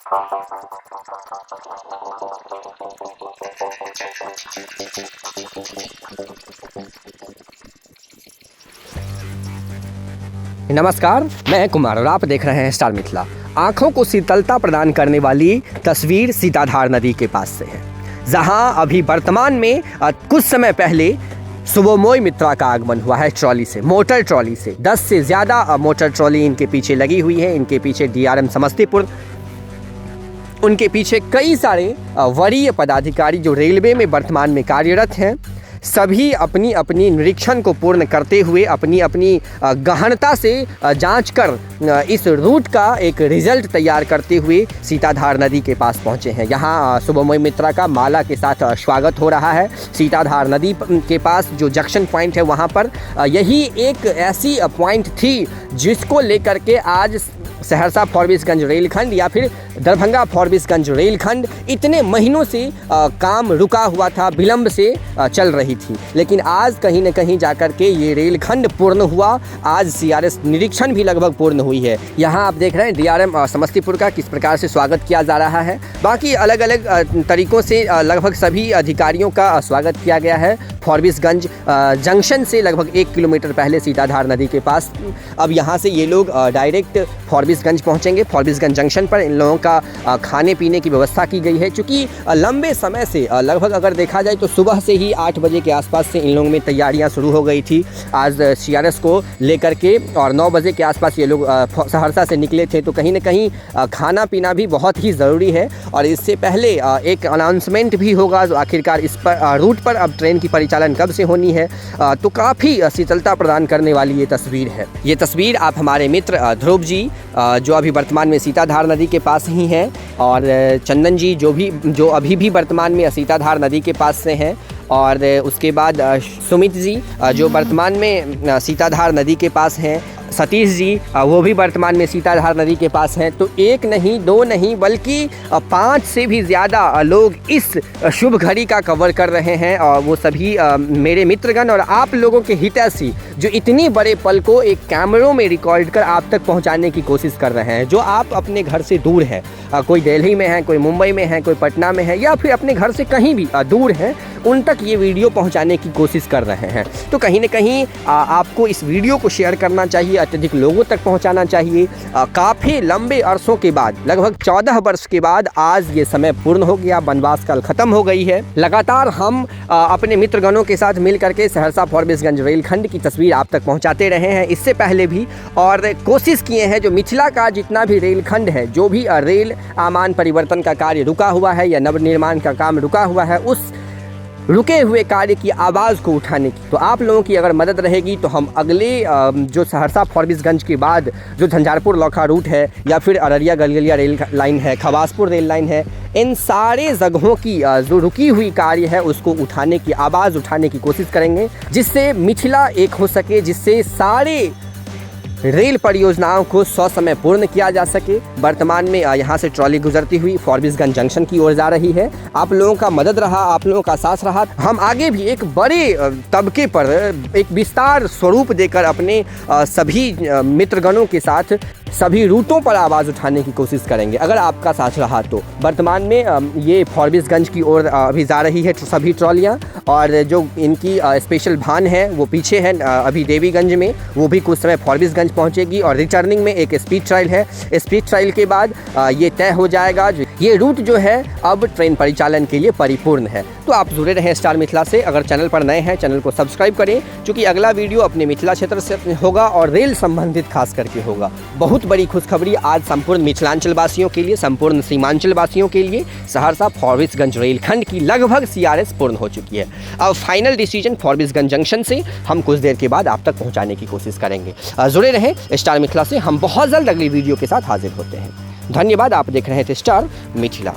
नमस्कार, मैं कुमार और आप देख रहे हैं स्टार मिथिला। आँखों को शीतलता प्रदान करने वाली तस्वीर सीताधार नदी के पास से है, जहां अभी वर्तमान में कुछ समय पहले शुभमोई मित्रा का आगमन हुआ है ट्रॉली से, मोटर ट्रॉली से। 10 से ज़्यादा मोटर ट्रॉली इनके पीछे लगी हुई है। इनके पीछे DRM समस्तीपुर, उनके पीछे कई सारे वरीय पदाधिकारी जो रेलवे में वर्तमान में कार्यरत हैं, सभी अपनी अपनी निरीक्षण को पूर्ण करते हुए अपनी अपनी गहनता से जांच कर इस रूट का एक रिजल्ट तैयार करते हुए सीताधार नदी के पास पहुंचे हैं। यहां शुभमोई मित्रा का माला के साथ स्वागत हो रहा है। सीताधार नदी के पास जो जंक्शन पॉइंट है वहां पर यही एक ऐसी पॉइंट थी जिसको लेकर के आज सहरसा फॉरबिसगंज रेलखंड या फिर दरभंगा फॉरबिसगंज रेलखंड इतने महीनों से काम रुका हुआ था, विलंब से चल रही थी। लेकिन आज कहीं न कहीं जाकर के ये रेलखंड पूर्ण हुआ। आज CRS निरीक्षण भी लगभग पूर्ण हुई है। यहाँ आप देख रहे हैं DRM समस्तीपुर का किस प्रकार से स्वागत किया जा रहा है। बाकी अलग अलग तरीक़ों से लगभग सभी अधिकारियों का स्वागत किया गया है। फॉरबिसगंज जंक्शन से लगभग 1 किलोमीटर पहले सीताधार नदी के पास। अब यहाँ से ये लोग डायरेक्ट फॉरबिसगंज पहुँचेंगे। फॉरबिसगंज जंक्शन पर इन लोगों का खाने पीने की व्यवस्था की गई है, क्योंकि लंबे समय से लगभग अगर देखा जाए तो सुबह से ही 8 बजे के आसपास से इन लोगों में तैयारियां शुरू हो गई थी आज CRS को लेकर के, और 9 बजे के आसपास ये लोग सहरसा से निकले थे। तो कहीं ना कहीं खाना पीना भी बहुत ही ज़रूरी है। और इससे पहले एक अनाउंसमेंट भी होगा जो आखिरकार इस पर रूट पर अब ट्रेन की परिचालन कब से होनी है। तो काफ़ी शीतलता प्रदान करने वाली ये तस्वीर है। ये तस्वीर आप हमारे मित्र ध्रुव जी जो अभी वर्तमान में सीताधार नदी के पास ही हैं, और चंदन जी जो अभी भी वर्तमान में सीताधार नदी के पास से हैं, और उसके बाद सुमित जी जो वर्तमान में सीताधार नदी के पास हैं, सतीश जी वो भी वर्तमान में सीताधार नदी के पास हैं। तो 1 नहीं 2 नहीं बल्कि 5 से भी ज़्यादा लोग इस शुभ घड़ी का कवर कर रहे हैं। और वो सभी मेरे मित्रगण और आप लोगों के हितैषी जो इतनी बड़े पल को एक कैमरों में रिकॉर्ड कर आप तक पहुंचाने की कोशिश कर रहे हैं। जो आप अपने घर से दूर हैं, कोई दिल्ली में है, कोई मुंबई में है, कोई पटना में है, या फिर अपने घर से कहीं भी दूर हैं, उन तक ये वीडियो पहुंचाने की कोशिश कर रहे हैं। तो कहीं न कहीं आपको इस वीडियो को शेयर करना चाहिए, अत्यधिक लोगों तक पहुंचाना चाहिए। काफ़ी लंबे अरसों के बाद, लगभग 14 वर्ष के बाद आज ये समय पूर्ण हो गया, वनवास काल खत्म हो गई है। लगातार हम अपने मित्रगणों के साथ मिल करके सहरसा फॉरबिसगंज रेलखंड की तस्वीर आप तक पहुंचाते रहे हैं इससे पहले भी, और कोशिश किए हैं जो मिथिला का जितना भी रेलखंड है, जो भी रेल आमान परिवर्तन का कार्य रुका हुआ है या नवनिर्माण का काम रुका हुआ है, उस रुके हुए कार्य की आवाज़ को उठाने की। तो आप लोगों की अगर मदद रहेगी तो हम अगले जो सहरसा फॉरबिसगंज के बाद जो झंझारपुर लौखा रूट है, या फिर अररिया गलगलिया रेल लाइन है, खवासपुर रेल लाइन है, इन सारे जगहों की जो रुकी हुई कार्य है उसको उठाने की, आवाज़ उठाने की कोशिश करेंगे, जिससे मिथिला एक हो सके, जिससे सारे रेल परियोजनाओं को ससमय पूर्ण किया जा सके। वर्तमान में यहाँ से ट्रॉली गुजरती हुई फॉरबिसगंज जंक्शन की ओर जा रही है। आप लोगों का मदद रहा, आप लोगों का साथ रहा, हम आगे भी एक बड़े तबके पर एक विस्तार स्वरूप देकर अपने सभी मित्रगणों के साथ सभी रूटों पर आवाज़ उठाने की कोशिश करेंगे, अगर आपका साथ रहा तो। वर्तमान में ये फॉरबिसगंज की ओर अभी जा रही है सभी ट्रॉलियाँ, और जो इनकी स्पेशल भान है वो पीछे है अभी देवीगंज में, वो भी कुछ समय फॉरबिसगंज पहुंचेगी। और रिटर्निंग में एक स्पीड ट्रायल है। स्पीड ट्रायल के बाद ये तय हो जाएगा, ये रूट जो है अब ट्रेन परिचालन के लिए परिपूर्ण है। तो आप जुड़े रहें स्टार मिथिला से। अगर चैनल पर नए हैं, चैनल को सब्सक्राइब करें, क्योंकि अगला वीडियो अपने मिथिला क्षेत्र से होगा और रेल संबंधित खास करके होगा। बहुत बड़ी खुशखबरी आज संपूर्ण मिथिलांचल वासियों के लिए, संपूर्ण सीमांचल वासियों के लिए, सहरसा फॉरबिसगंज रेलखंड की लगभग CRS पूर्ण हो चुकी है। अब फाइनल डिसीजन फॉरबिसगंज जंक्शन से हम कुछ देर के बाद आप तक पहुंचाने की कोशिश करेंगे। जुड़े रहें स्टार मिथिला से। हम बहुत जल्द अगली वीडियो के साथ हाजिर होते हैं। धन्यवाद। आप देख रहे थे स्टार मिथिला।